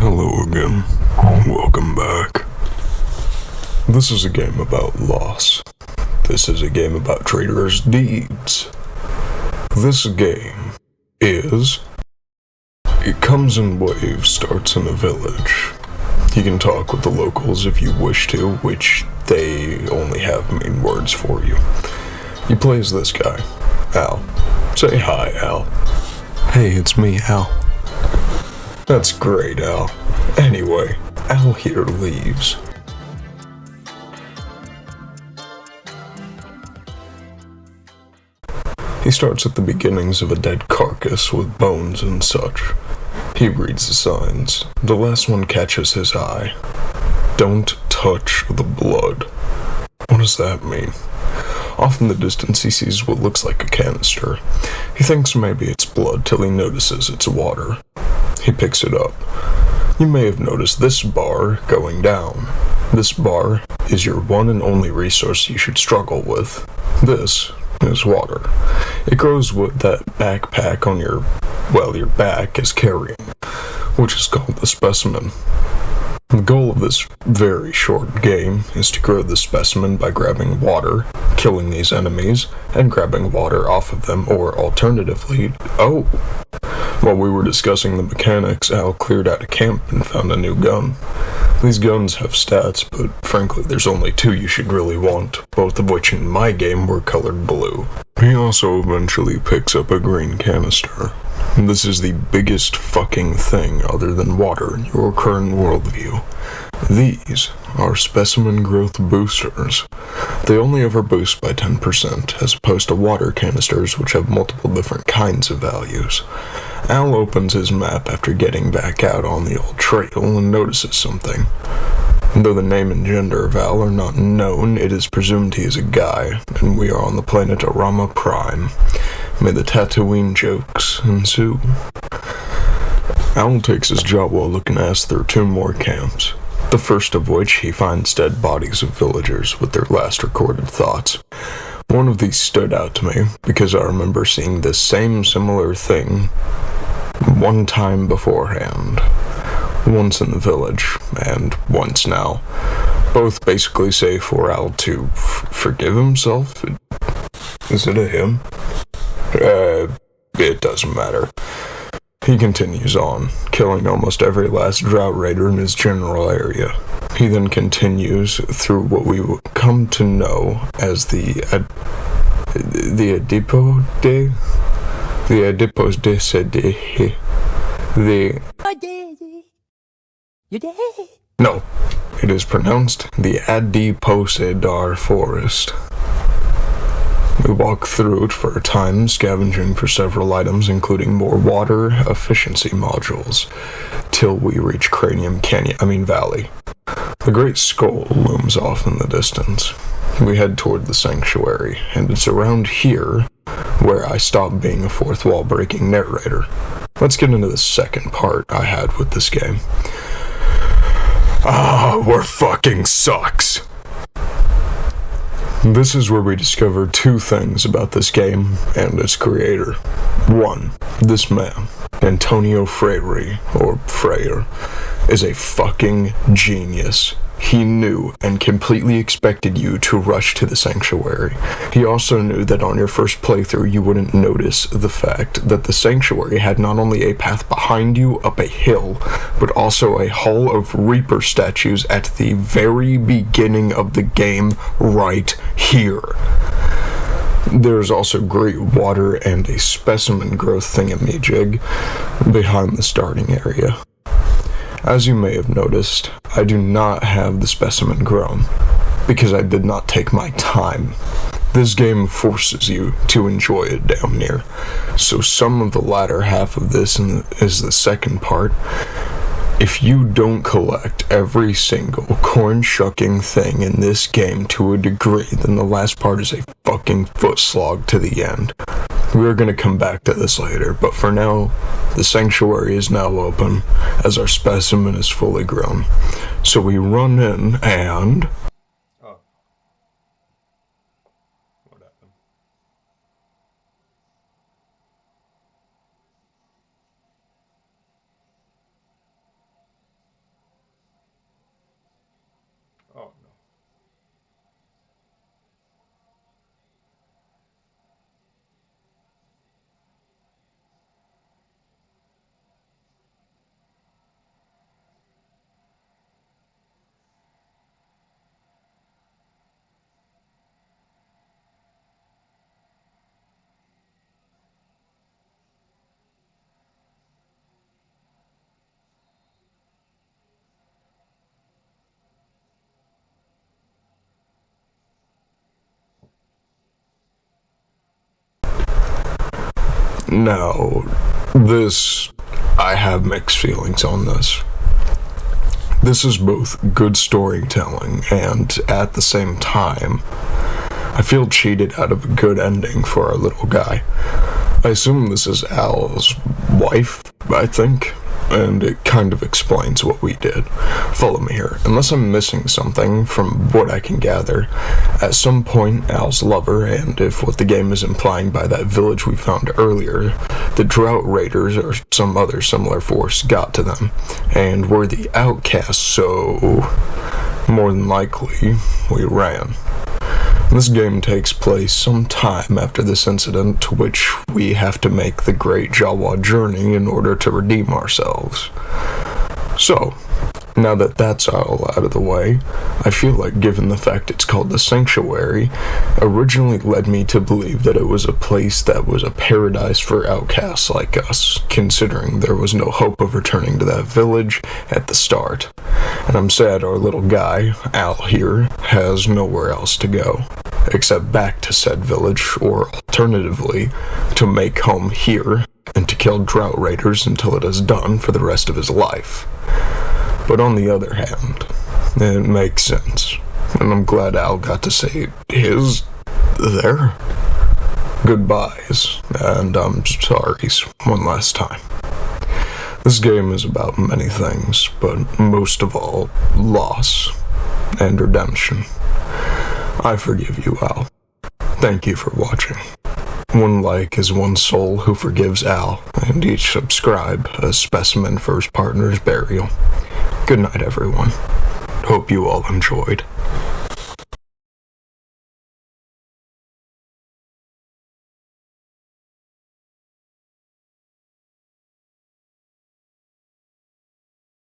Hello again. Welcome back. This is a game about loss. This is a game about traitors' deeds. This game is... It comes in waves, starts in a village. You can talk with the locals if you wish to, which they only have main words for you. You play as this guy, Al. Say hi, Al. Hey, it's me, Al. That's great, Al. Anyway, Al here leaves. He starts at the beginnings of a dead carcass with bones and such. He reads the signs. The last one catches his eye. Don't touch the blood. What does that mean? Off in the distance he sees what looks like a canister. He thinks maybe it's blood till he notices it's water. He picks it up. You may have noticed this bar going down. This bar is your one and only resource you should struggle with. This is water. It grows with that backpack on your back is carrying, which is called the specimen. The goal of this very short game is to grow the specimen by grabbing water, killing these enemies, and grabbing water off of them, or alternatively, while we were discussing the mechanics, Al cleared out a camp and found a new gun. These guns have stats, but frankly there's only two you should really want, both of which in my game were colored blue. He also eventually picks up a green canister. This is the biggest fucking thing other than water in your current worldview. These are specimen growth boosters. They only ever boost by 10%, as opposed to water canisters which have multiple different kinds of values. Al opens his map after getting back out on the old trail and notices something. Though the name and gender of Al are not known, it is presumed he is a guy, and we are on the planet Arama Prime. May the Tatooine jokes ensue. Al takes his job while looking ass through two more camps, the first of which he finds dead bodies of villagers with their last recorded thoughts. One of these stood out to me because I remember seeing this same similar thing one time beforehand. Once in the village, and once now. Both basically say for Al to forgive himself. Is it a him? It doesn't matter. He continues on, killing almost every last drought raider in his general area. He then continues through what we will come to know as the Adipos No, it is pronounced the Adiposedar Forest. We walk through it for a time, scavenging for several items, including more water efficiency modules, till we reach Cranium Valley. The Great Skull looms off in the distance. We head toward the sanctuary, and it's around here where I stop being a fourth wall breaking narrator. Let's get into the second part I had with this game. War fucking sucks. This is where we discover two things about this game and its creator. One, this man, Antonio Freire, is a fucking genius. He knew and completely expected you to rush to the sanctuary. He also knew that on your first playthrough you wouldn't notice the fact that the sanctuary had not only a path behind you up a hill, but also a hall of Reaper statues at the very beginning of the game right here. There's also great water and a specimen growth thingamajig behind the starting area. As you may have noticed, I do not have the specimen grown, because I did not take my time. This game forces you to enjoy it damn near, so some of the latter half of this is the second part. If you don't collect every single corn-shucking thing in this game to a degree, then the last part is a fucking foot slog to the end. We're gonna come back to this later, but for now, the sanctuary is now open, as our specimen is fully grown. So we run in and... Oh. What happened? Now, I have mixed feelings on this. This is both good storytelling and, at the same time, I feel cheated out of a good ending for our little guy. I assume this is Al's wife, I think, and it kind of explains what we did. Follow me here. Unless I'm missing something from what I can gather, at some point Al's lover, and if what the game is implying by that village we found earlier, the Drought Raiders or some other similar force got to them, and were the outcasts, so more than likely we ran. This game takes place some time after this incident, to which we have to make the Great Jawa journey in order to redeem ourselves. So, now that that's all out of the way, I feel like, given the fact it's called the Sanctuary, originally led me to believe that it was a place that was a paradise for outcasts like us, considering there was no hope of returning to that village at the start. And I'm sad our little guy, Al here, has nowhere else to go, except back to said village, or alternatively, to make home here, and to kill Drought Raiders until it is done for the rest of his life. But on the other hand, it makes sense, and I'm glad Al got to say his there. Goodbyes, and I'm sorry one last time. This game is about many things, but most of all, loss and redemption. I forgive you, Al. Thank you for watching. One like is one soul who forgives Al, and each subscribe a specimen for his partner's burial. Good night, everyone. Hope you all enjoyed.